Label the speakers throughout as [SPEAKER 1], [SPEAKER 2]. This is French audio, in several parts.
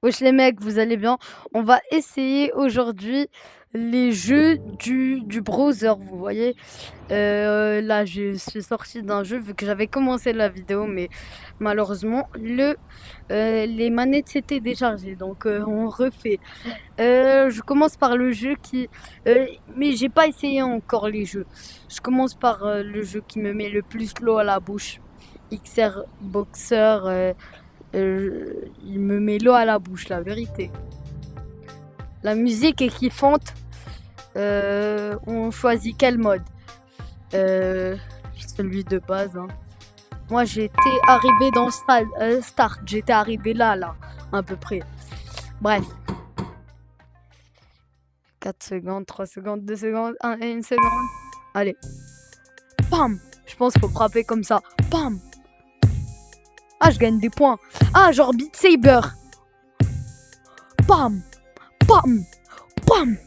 [SPEAKER 1] Wesh les mecs, vous allez bien? On va essayer aujourd'hui les jeux du browser, vous voyez? Là, je suis sortie d'un jeu vu que j'avais commencé la vidéo, mais malheureusement les manettes s'étaient déchargées, donc on refait. Je commence par le jeu mais j'ai pas essayé encore les jeux. Je commence par le jeu qui me met le plus l'eau à la bouche. XR Boxer, il me met l'eau à la bouche, la vérité. La musique est kiffante. On choisit quel mode? Euh, Celui de base, hein. Moi, j'étais arrivé dans Start. J'étais arrivé là, à peu près. Bref. 4 secondes, 3 secondes, 2 secondes, 1 seconde. Allez. Bam! Je pense qu'il faut frapper comme ça. Bam! Ah, je gagne des points. Ah, genre Beat Saber. Bam! Bam! Bam!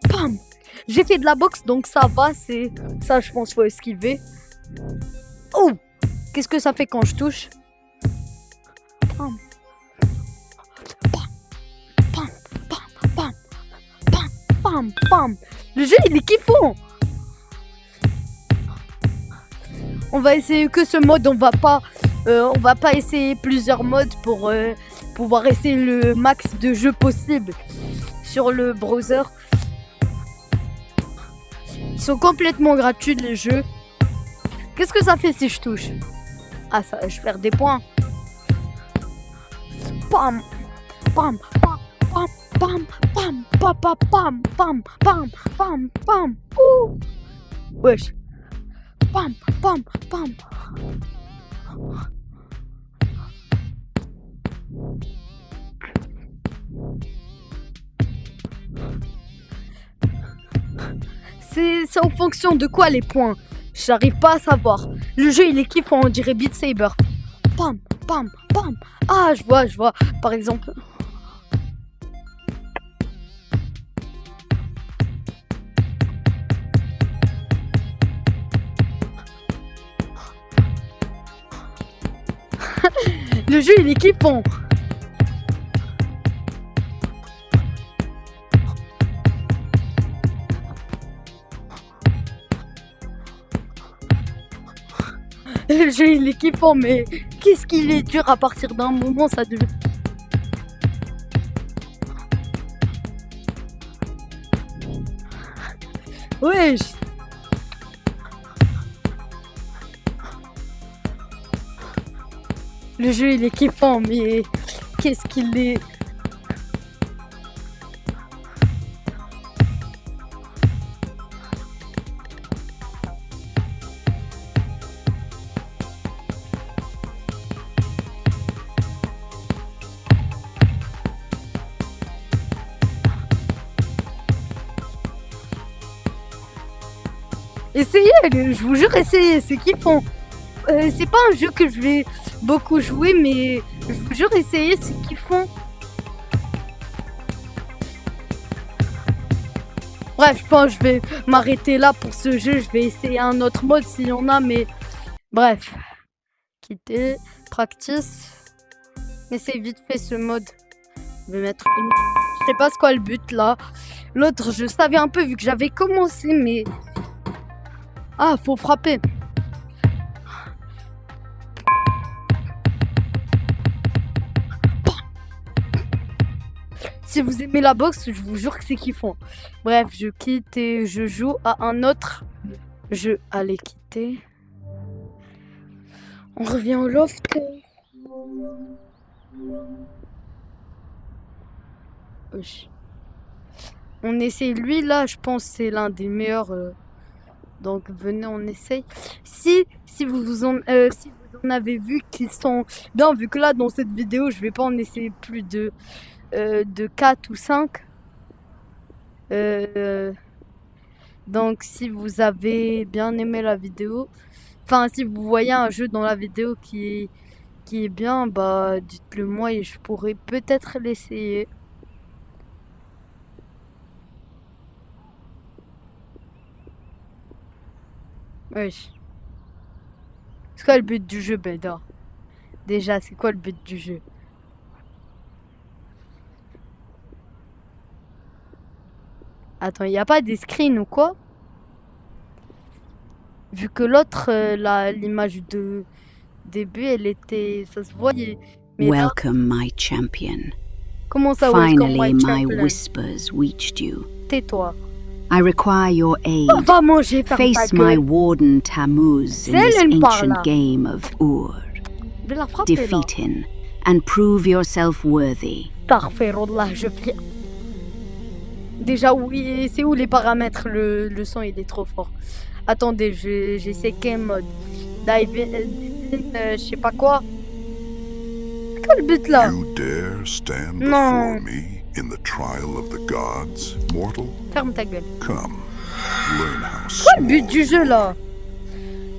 [SPEAKER 1] Bam! J'ai fait de la boxe, donc ça va, c'est... Ça, je pense, faut esquiver. Oh! Qu'est-ce que ça fait quand je touche? Bam! Bam! Bam! Bam! Bam! Bam! Bam! Bam! Le jeu, il est kiffant! On va essayer que ce mode, on va pas essayer plusieurs modes pour pouvoir essayer le max de jeux possible sur le browser. Ils sont complètement gratuits les jeux. Qu'est-ce que ça fait si je touche? Ah, ça, je perds des points. Pam, pam, pam, pam, pam, pam, pam, pam, pam, pam, pam, pam. Ouh. Wesh. Pam, pam, pam. C'est en fonction de quoi les points? J'arrive pas à savoir. Le jeu il est kiffant, on dirait Beat Saber. Pam, pam, pam. Ah, je vois. Par exemple. Le jeu il est kiffant. Le jeu il est kiffant, mais qu'est-ce qu'il est dur à partir d'un moment, ça devient. Wesh. Le jeu il est kiffant, mais qu'est-ce qu'il est. Essayez, je vous jure, essayez, c'est kiffant. C'est pas un jeu que je vais beaucoup jouer, mais je vous jure, essayez, c'est kiffant. Bref, je pense que je vais m'arrêter là pour ce jeu. Je vais essayer un autre mode s'il y en a, mais bref. Quitter, practice. Essayez vite fait ce mode. Je vais mettre une. Je sais pas c'est quoi le but là. L'autre, je savais un peu vu que j'avais commencé, mais. Ah, faut frapper. Si vous aimez la boxe, je vous jure que c'est kiffant. Bref, je quitte et je joue à un autre jeu. Allez, quitter. On revient au loft. Wesh. On essaye lui là, je pense que c'est l'un des meilleurs. Donc venez, on essaye. Si vous en avez vu qui sont bien, vu que là dans cette vidéo, je vais pas en essayer plus de 4 ou 5. Donc si vous avez bien aimé la vidéo, enfin si vous voyez un jeu dans la vidéo qui est bien, bah dites-le moi et je pourrais peut-être l'essayer. Wesh. C'est quoi le but du jeu, Beda? Déjà, c'est quoi le but du jeu? Attends, il n'y a pas des screens ou quoi? Vu que l'autre, l'image de début, elle était... Ça se voyait. Mais là,
[SPEAKER 2] Welcome, my champion.
[SPEAKER 1] comment ça, welcome
[SPEAKER 2] Finally,
[SPEAKER 1] my
[SPEAKER 2] my
[SPEAKER 1] champion?
[SPEAKER 2] whispers reached you.
[SPEAKER 1] Tais-toi.
[SPEAKER 2] I require your aid.
[SPEAKER 1] Oh, va manger, ferme ta
[SPEAKER 2] Face my
[SPEAKER 1] gueule.
[SPEAKER 2] warden Tammuz in
[SPEAKER 1] C'est elle,
[SPEAKER 2] this
[SPEAKER 1] elle parle, là.
[SPEAKER 2] ancient game of Ur.
[SPEAKER 1] Je vais la frapper, là.
[SPEAKER 2] Defeat him and prove yourself worthy.
[SPEAKER 1] Astaghfirullah, je prie. Déjà, oui, c'est où les paramètres? Le son, il est trop fort. Attendez, j'essaie quel mode? Dive in, je sais pas quoi. Quel but là?
[SPEAKER 3] You dare stand
[SPEAKER 1] Non.
[SPEAKER 3] before me in the trial of the gods, mortal?
[SPEAKER 1] Ferme ta gueule.
[SPEAKER 3] Come, learn how
[SPEAKER 1] Quel but
[SPEAKER 3] small
[SPEAKER 1] du jeu là?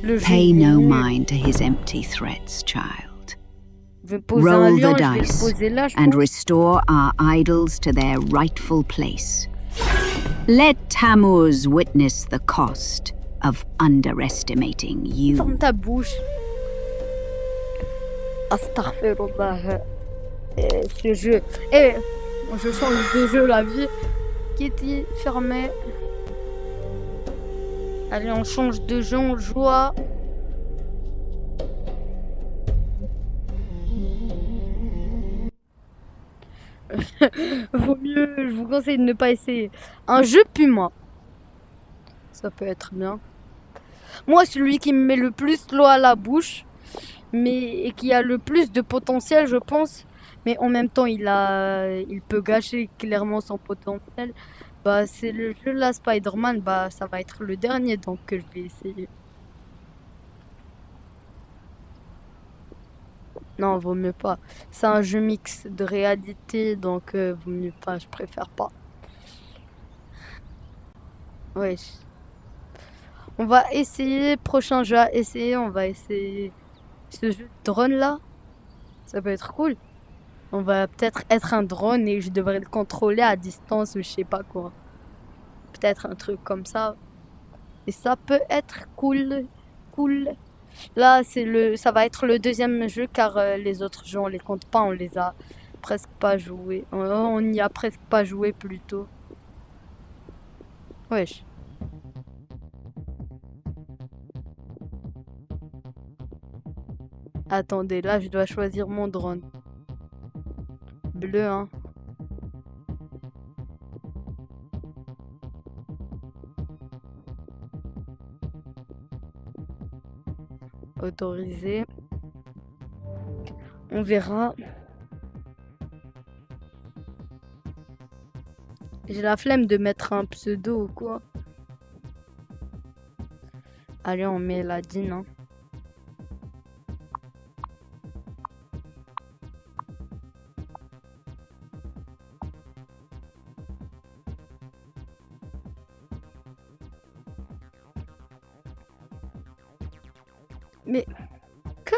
[SPEAKER 1] Le jeu.
[SPEAKER 2] Pay
[SPEAKER 1] il est
[SPEAKER 2] no
[SPEAKER 1] nul.
[SPEAKER 2] mind to his empty threats, child.
[SPEAKER 1] Je vais poser un
[SPEAKER 2] Roll
[SPEAKER 1] lion,
[SPEAKER 2] the
[SPEAKER 1] je vais le
[SPEAKER 2] dice
[SPEAKER 1] poser là, je
[SPEAKER 2] and
[SPEAKER 1] pense.
[SPEAKER 2] restore our idols to their rightful place. Let Tammuz witness the cost of underestimating you.
[SPEAKER 1] Ferme ta bouche. Astaghfirullah. Ce jeu. Je change de jeu, la vie qui était fermée. Allez, on change de jeu, on joue à... Vaut mieux, je vous conseille de ne pas essayer. Un jeu Puma. Ça peut être bien. Moi, celui qui me met le plus l'eau à la bouche, mais et qui a le plus de potentiel, je pense. Mais en même temps, il peut gâcher clairement son potentiel. Bah, c'est le jeu là, Spider-Man. Bah, ça va être le dernier donc que je vais essayer. Non, vaut mieux pas. C'est un jeu mix de réalité, donc vaut mieux pas, je préfère pas. Wesh. On va essayer, prochain jeu à essayer, on va essayer ce jeu de drone là. Ça peut être cool. On va peut-être être un drone et je devrais le contrôler à distance ou je sais pas quoi. Peut-être un truc comme ça. Et ça peut être cool. Cool. Là, ça va être le deuxième jeu car les autres jeux, on les compte pas, on les a presque pas joués. On n'y a presque pas joué plutôt. Wesh. Attendez, là, je dois choisir mon drone. Bleu, hein. Autorisé. On verra. J'ai la flemme de mettre un pseudo ou quoi. Allez, on met la Dine, hein. Mais... Que?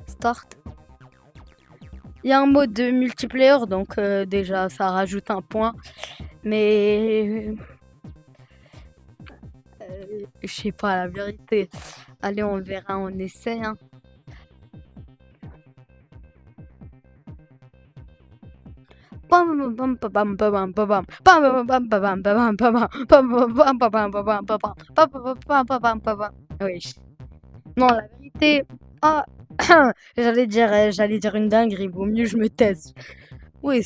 [SPEAKER 1] Start. Il y a un mode de multiplayer, donc déjà ça rajoute un point. Mais... je sais pas la vérité. Allez, on verra, on essaie. Hein. Oui. Non, la vérité. Ah, j'allais dire une dinguerie. Vaut mieux je me taise. Oui.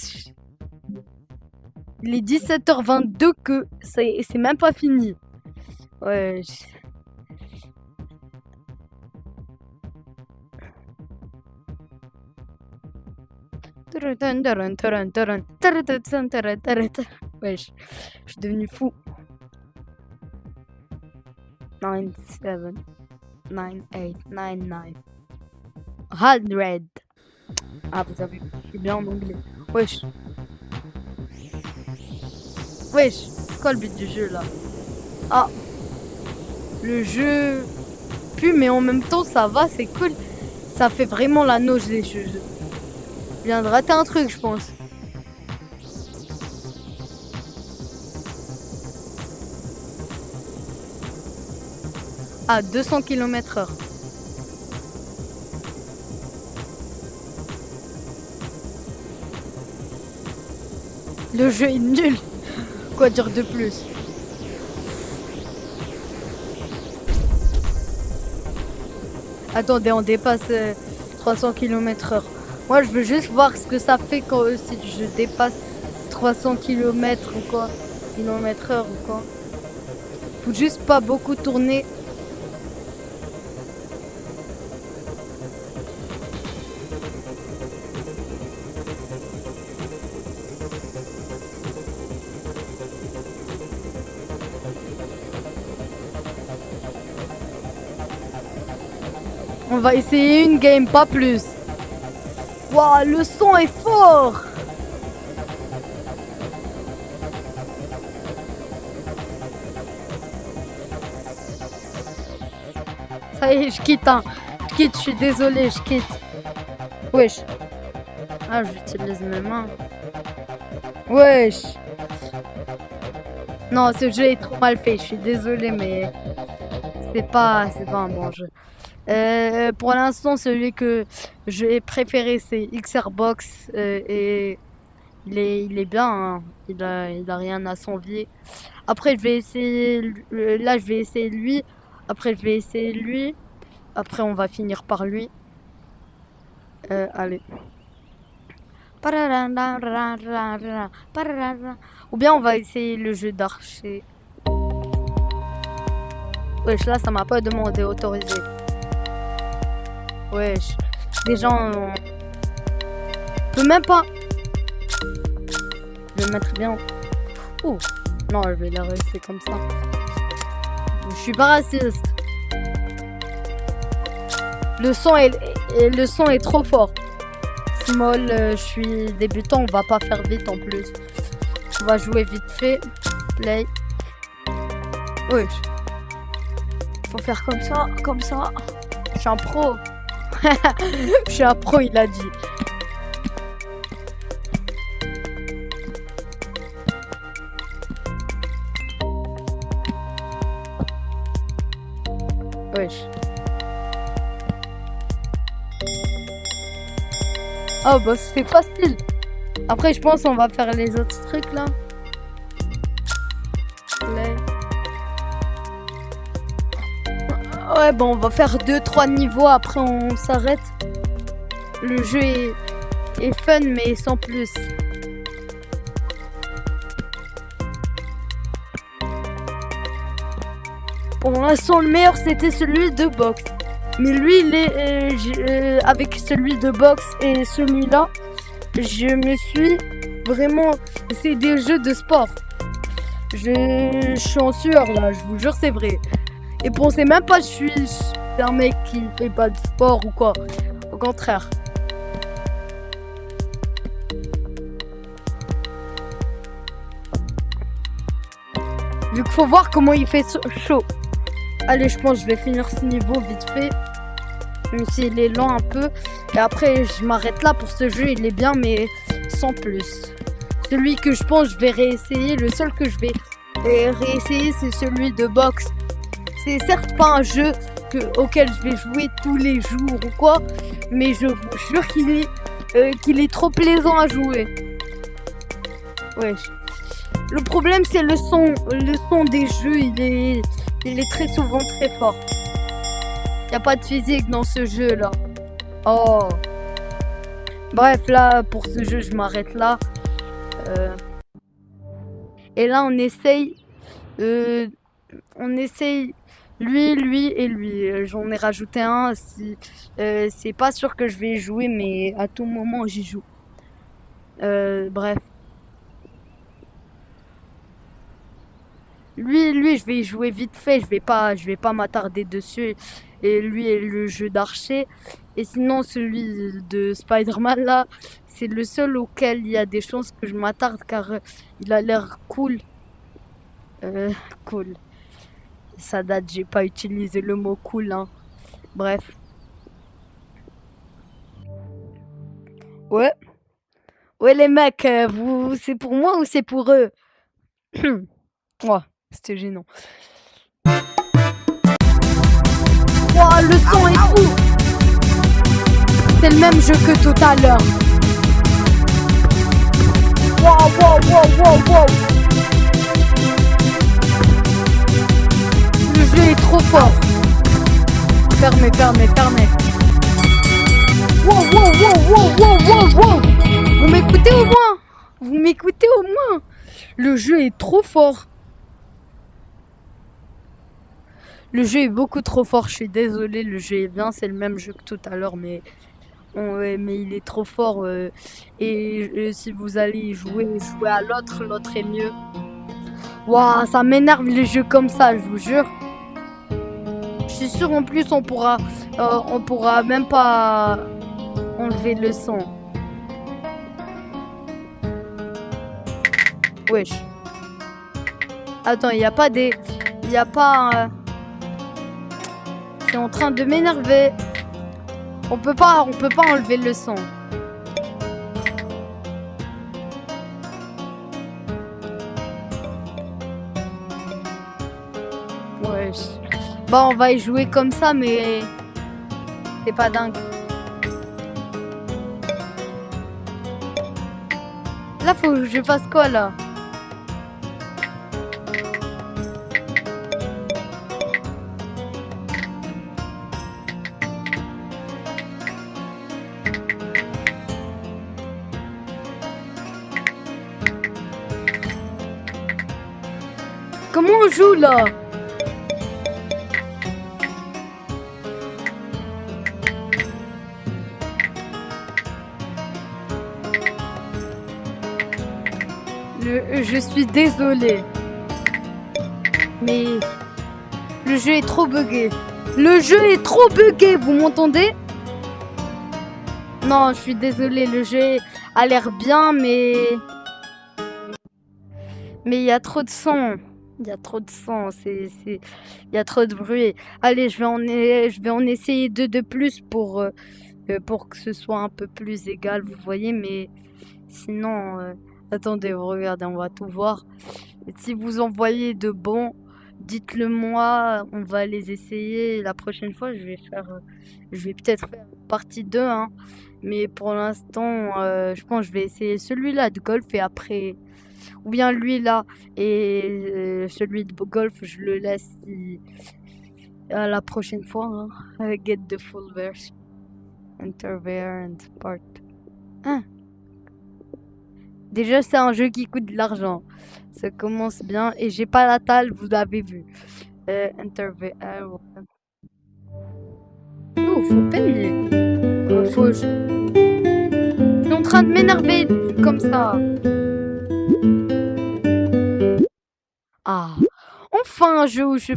[SPEAKER 1] Il est 17h22 que c'est même pas fini. Ouais. Wesh, je suis devenu fou. 9, 7, 9, 8, 9, 9. 100. Ah, vous avez vu, je suis bien en anglais. Wesh. Wesh, c'est quoi le but du jeu là? Ah, le jeu pue, mais en même temps ça va, c'est cool. Ça fait vraiment la noce des jeux. Je viens de rater un truc, je pense. À 200 km/h. Le jeu est nul. Quoi dire de plus? Attendez, on dépasse 300 km/h. Moi, je veux juste voir ce que ça fait quand si je dépasse 300 km ou quoi. Km/h ou quoi. Faut juste pas beaucoup tourner. On va essayer une game, pas plus. Waouh, le son est fort. Ça y est, je quitte, hein. Je quitte, je suis désolé, je quitte. Wesh. Ah, j'utilise mes mains. Wesh. Non, ce jeu est trop mal fait, je suis désolé, mais c'est pas un bon jeu. Pour l'instant, celui que j'ai préféré, c'est XRbox et il est bien, hein. Il a rien à s'envier. Après, je vais essayer, là, je vais essayer lui. Après, je vais essayer lui. Après, on va finir par lui. Allez. Ou bien, on va essayer le jeu d'archer. Wesh, là, ça m'a pas demandé autorisé. Wesh. Les gens... Je peux même pas... Je vais le mettre bien. Oh. Non, je vais la rester comme ça. Je suis pas raciste. Le son est trop fort. Small, je suis débutant, on va pas faire vite en plus. On va jouer vite fait. Play. Oui. Faut faire comme ça, comme ça. Je suis un pro. Je suis un pro, il a dit. Wesh. Oh bah c'est facile. Après je pense on va faire les autres trucs là. Ouais bon on va faire 2-3 niveaux après on s'arrête. Le jeu est fun mais sans plus. Pour l'instant le meilleur c'était celui de boxe. Mais lui, il est, avec celui de boxe et celui-là, je me suis vraiment... C'est des jeux de sport. Je suis en sueur là, je vous jure, c'est vrai. Et pensez même pas que je suis un mec qui fait pas de sport ou quoi. Au contraire. Vu qu'il faut voir comment il fait chaud. Allez, je pense que je vais finir ce niveau vite fait. Même s'il est lent un peu. Et après, je m'arrête là pour ce jeu. Il est bien, mais sans plus. Celui que je pense je vais réessayer. Le seul que je vais réessayer, c'est celui de boxe. C'est certes pas un jeu auquel je vais jouer tous les jours ou quoi. Mais je vous jure qu'il est trop plaisant à jouer. Wesh. Le problème, c'est le son. Le son des jeux, il est très souvent très fort. Il n'y a pas de physique dans ce jeu là. Oh. Bref, là, pour ce jeu, je m'arrête là. Et là, on essaye lui et lui. J'en ai rajouté un. C'est pas sûr que je vais y jouer, mais à tout moment, j'y joue. Bref. Lui, je vais y jouer vite fait. Je vais pas m'attarder dessus. Et lui est le jeu d'archer. Et sinon, celui de Spider-Man là, c'est le seul auquel il y a des chances que je m'attarde car il a l'air cool. Cool. Ça date, j'ai pas utilisé le mot cool, hein. Bref. Ouais. Ouais les mecs, vous, c'est pour moi ou c'est pour eux? Ouais, c'était gênant. Wow, le son est fou. C'est le même jeu que tout à l'heure. Wow, wow, wow, wow, wow. fort. Fermez, fermez, fermez. Wow, wow, wow, wow, wow, wow, wow. Vous m'écoutez au moins? Vous m'écoutez au moins? Le jeu est trop fort. Le jeu est beaucoup trop fort, je suis désolé, le jeu est bien, c'est le même jeu que tout à l'heure, mais, mais il est trop fort. Et si vous allez y jouer, jouez à l'autre, l'autre est mieux. Waouh, ça m'énerve les jeux comme ça, je vous jure. Je suis sûr en plus on pourra même pas enlever le son. Wesh. Attends, il y a pas des... Il y a pas... C'est en train de m'énerver. On peut pas enlever le son. Wesh. Bon, on va y jouer comme ça, mais... C'est pas dingue. Là, faut que je fasse quoi, là? Comment on joue, là? Je suis désolée. Mais le jeu est trop buggé. Le jeu est trop buggé, vous m'entendez? Non, je suis désolée, le jeu a l'air bien, mais il y a trop de son. Il y a trop de son, il y a trop de bruit. Allez, je vais en essayer deux de plus pour que ce soit un peu plus égal, vous voyez, mais sinon... Attendez, regardez, on va tout voir. Et si vous en voyez de bons, dites-le moi, on va les essayer. La prochaine fois, je vais peut-être faire partie 2, hein. Mais pour l'instant, je pense que je vais essayer celui-là de golf et après... Ou bien lui là, et celui de golf, je le laisse à la prochaine fois, hein. Get the full version. Enter variant part 1. Déjà, c'est un jeu qui coûte de l'argent. Ça commence bien. Et j'ai pas la talle, vous avez vu. Oh, faut payer. Je suis en train de m'énerver comme ça. Ah. Enfin un jeu où je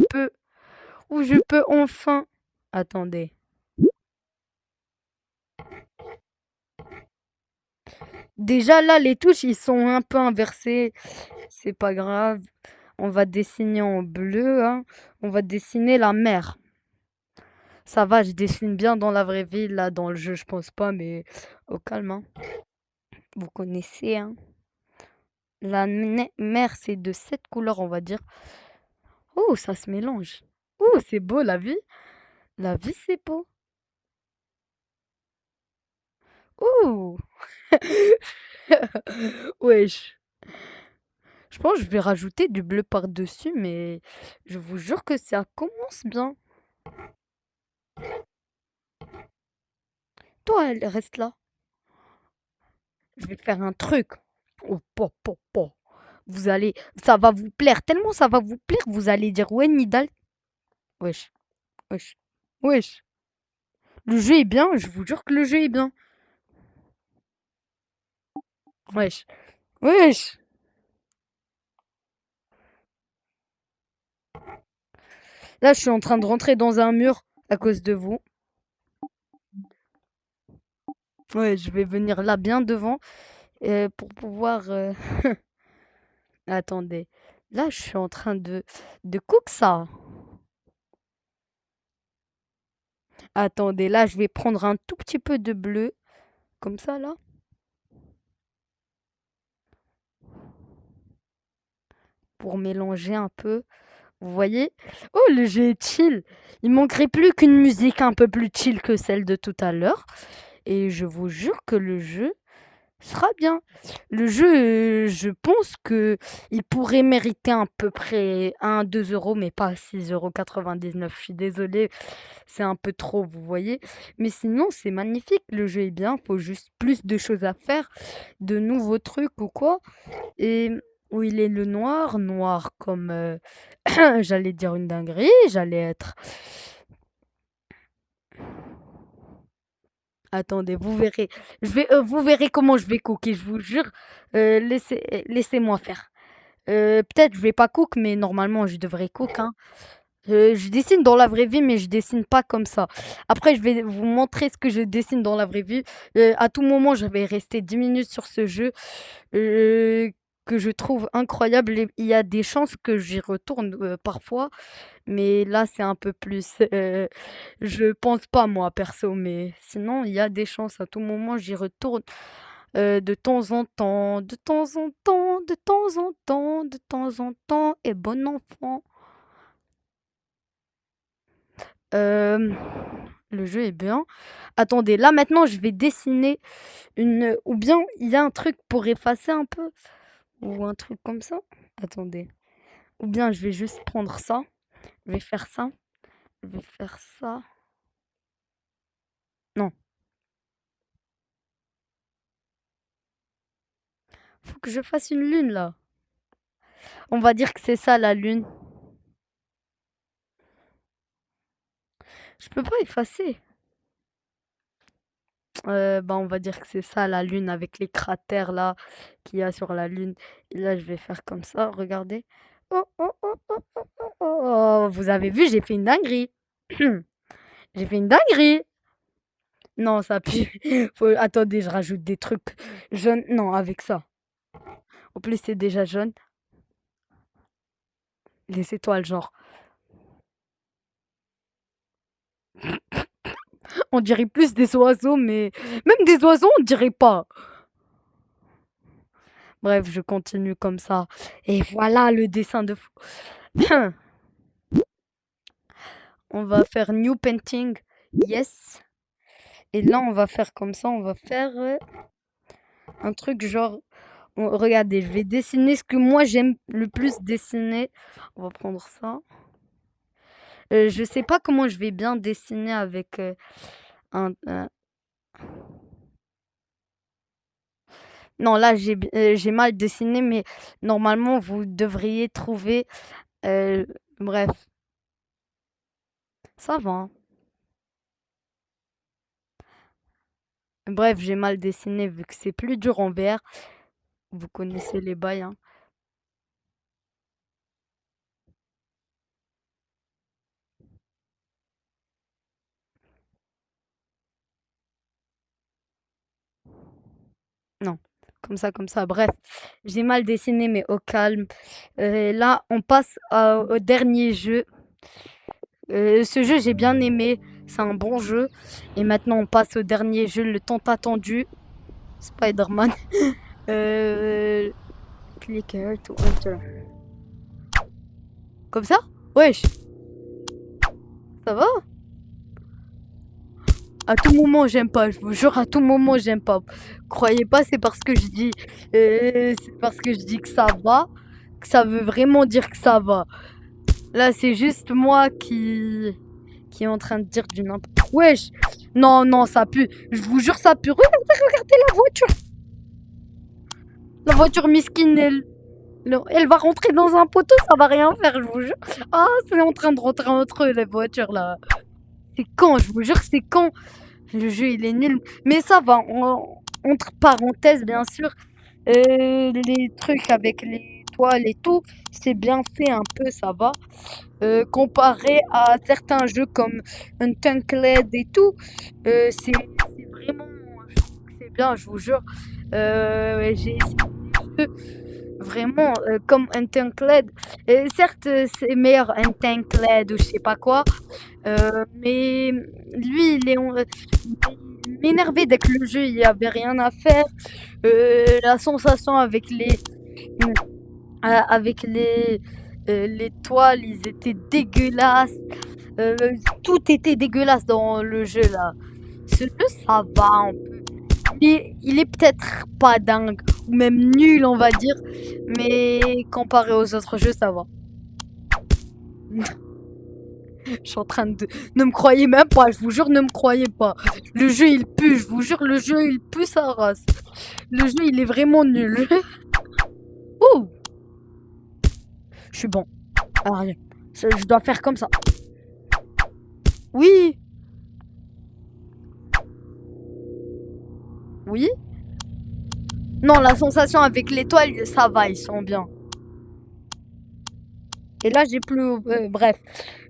[SPEAKER 1] peux enfin... Attendez. Déjà là, les touches, ils sont un peu inversés. C'est pas grave. On va dessiner en bleu, hein. On va dessiner la mer. Ça va, je dessine bien dans la vraie vie. Là, dans le jeu, je pense pas, mais au calme, hein. Vous connaissez, hein. La mer, c'est de 7 couleurs, on va dire. Oh, ça se mélange. Oh, c'est beau, la vie. La vie, c'est beau. Oh. Wesh. Je pense que je vais rajouter du bleu par-dessus, mais je vous jure que ça commence bien. Toi, elle reste là. Je vais faire un truc. Oh, po, po, po. Vous allez... Ça va vous plaire. Tellement ça va vous plaire, vous allez dire, ouais, Nidal. Wesh. Wesh. Wesh. Le jeu est bien, je vous jure que le jeu est bien. Wesh. Wesh. Là, je suis en train de rentrer dans un mur à cause de vous. Ouais, je vais venir là bien devant pour pouvoir... Attendez. Là, je suis en train de cook ça. Attendez, là, je vais prendre un tout petit peu de bleu. Comme ça, là. Pour mélanger un peu. Vous voyez? Oh, le jeu est chill. Il manquerait plus qu'une musique un peu plus chill que celle de tout à l'heure. Et je vous jure que le jeu sera bien. Le jeu, je pense que il pourrait mériter à peu près 1-2 €, mais pas 6,99 €. Je suis désolée, c'est un peu trop, vous voyez? Mais sinon, c'est magnifique, le jeu est bien, faut juste plus de choses à faire, de nouveaux trucs ou quoi. Et où il est le noir? Noir comme, j'allais dire une dinguerie, j'allais être attendez, vous verrez. Vous verrez comment je vais cooker, je vous jure. Laissez-moi faire. Peut-être je vais pas cook, mais normalement je devrais cook, hein. Je dessine dans la vraie vie, mais je dessine pas comme ça. Après, je vais vous montrer ce que je dessine dans la vraie vie. À tout moment, je vais rester 10 minutes sur ce jeu, heu, que je trouve incroyable et il y a des chances que j'y retourne, parfois, mais là, c'est un peu plus, je pense pas moi perso, mais sinon, il y a des chances à tout moment, j'y retourne, de temps en temps, de temps en temps, de temps en temps, de temps en temps et bon enfant. Hem, le jeu est bien. Attendez, là maintenant je vais dessiner une, ou bien il y a un truc pour effacer un peu? Ou un truc comme ça? Attendez. Ou bien je vais juste prendre ça, je vais faire ça, je vais faire ça. Non, faut que je fasse une lune là. On va dire que c'est ça la lune. Je peux pas effacer. Bah, on va dire que c'est ça la lune avec les cratères là qu'il y a sur la lune. Et là, je vais faire comme ça, regardez. Oh, oh, oh, oh, oh, oh, oh, oh, vous avez vu, j'ai fait une dinguerie. J'ai fait une dinguerie. Non, ça pue. Attendez, je rajoute des trucs jaunes. Non, avec ça. En plus, c'est déjà jaune. Les étoiles, genre. On dirait plus des oiseaux, mais même des oiseaux, on dirait pas. Bref, je continue comme ça. Et voilà le dessin de fou. On va faire new painting. Yes. Et là, on va faire comme ça. On va faire un truc genre. Regardez, je vais dessiner ce que moi j'aime le plus dessiner. On va prendre ça. Je sais pas comment je vais bien dessiner avec un. Non, là, j'ai mal dessiné, mais normalement, vous devriez trouver. euh, Bref, ça va, hein. Bref, j'ai mal dessiné vu que c'est plus dur en VR. Vous connaissez les bails, hein. Non, comme ça. Bref, j'ai mal dessiné, mais au calme. Là, on passe au dernier jeu. Ce jeu, j'ai bien aimé. C'est un bon jeu. Et maintenant, on passe au dernier jeu, le tant attendu. Spider-Man. Euh, Click here to enter. Comme ça? Wesh, ça va? À tout moment, j'aime pas. Je vous jure, à tout moment, j'aime pas. Croyez pas, c'est parce que je dis, c'est parce que je dis que ça va, que ça veut vraiment dire que ça va. Là, c'est juste moi qui est en train de dire du n'importe. Wesh, non, non, ça pue. Je vous jure, ça pue. Regardez la voiture. La voiture miskine, elle va rentrer dans un poteau, ça va rien faire, je vous jure. Ah, c'est en train de rentrer entre eux, les voitures là. C'est quand, je vous jure, c'est quand. Le jeu, il est nul. Mais ça va, entre parenthèses, bien sûr. Les trucs avec les toiles et tout, c'est bien fait un peu, ça va. Comparé à certains jeux comme Untanked et tout, c'est vraiment. Je trouve que c'est bien, je vous jure. J'ai essayé des jeux vraiment comme Untanked. Certes, c'est meilleur Untanked ou je sais pas quoi. Mais lui, il m'énervait dès que le jeu, il y avait rien à faire. La sensation avec les toiles, ils étaient dégueulasses. Tout était dégueulasse dans le jeu là. Ce jeu, ça va, on peut il est peut-être pas dingue, ou même nul, on va dire, mais comparé aux autres jeux, ça va. Je suis en train de... Ne me croyez même pas, je vous jure, ne me croyez pas. Le jeu, il pue, je vous jure, le jeu, il pue sa race. Le jeu, il est vraiment nul. Ouh! Je suis bon. Ah, rien. Je dois faire comme ça. Oui! Oui? Non, la sensation avec l'étoile, ça va, ils sont bien. Et là, j'ai plus... bref,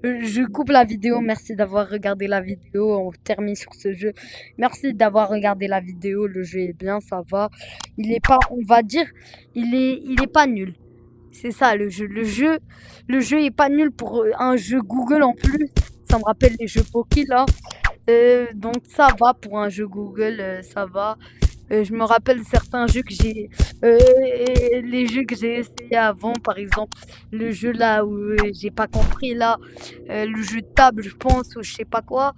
[SPEAKER 1] je coupe la vidéo. Merci d'avoir regardé la vidéo. On termine sur ce jeu. Merci d'avoir regardé la vidéo. Le jeu est bien, ça va. Il est pas, on va dire, il est pas nul. C'est ça, le jeu. Le jeu est pas nul pour un jeu Google en plus. Ça me rappelle les jeux Poké, là. Donc, ça va pour un jeu Google, ça va. Je me rappelle certains jeux que j'ai... les jeux que j'ai essayé avant, par exemple, le jeu là où j'ai pas compris, là, le jeu de table, je pense, ou je sais pas quoi,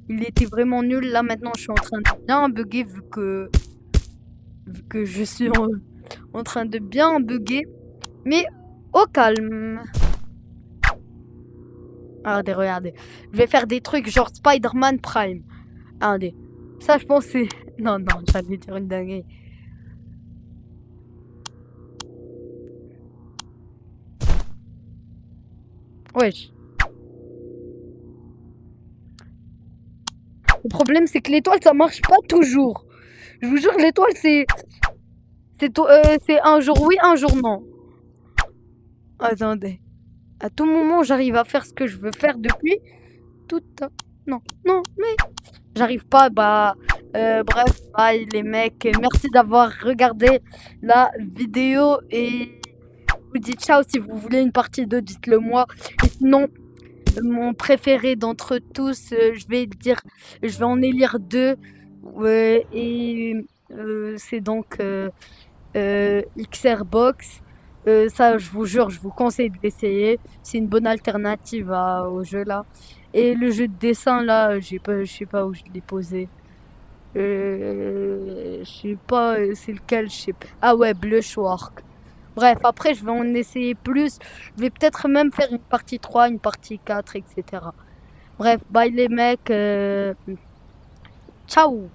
[SPEAKER 1] il était vraiment nul. Là, maintenant, je suis en train de bien bugger vu que je suis en train de bien bugger. Mais au calme. Regardez. Je vais faire des trucs genre Spider-Man Prime. Regardez. Ça, je pense, c'est... Non, j'allais dire une dinguerie. Wesh. Le problème, c'est que l'étoile, ça marche pas toujours. Je vous jure, l'étoile, c'est un jour oui, un jour non. Attendez. À tout moment, j'arrive à faire ce que je veux faire depuis tout... Non, mais... J'arrive pas, bref, bye les mecs. Merci d'avoir regardé la vidéo et je vous dis ciao. Si vous voulez une partie 2, dites-le moi. Et sinon, mon préféré d'entre tous, je vais en élire 2. C'est donc XRbox. Ça, je vous jure, je vous conseille de l'essayer. C'est une bonne alternative au jeu là. Et le jeu de dessin là, je sais pas où je l'ai posé. Je sais pas, c'est lequel, je sais pas. Ah ouais, Blushwork. Bref, après je vais en essayer plus. Je vais peut-être même faire une partie 3, une partie 4, etc. Bref, bye les mecs. Ciao.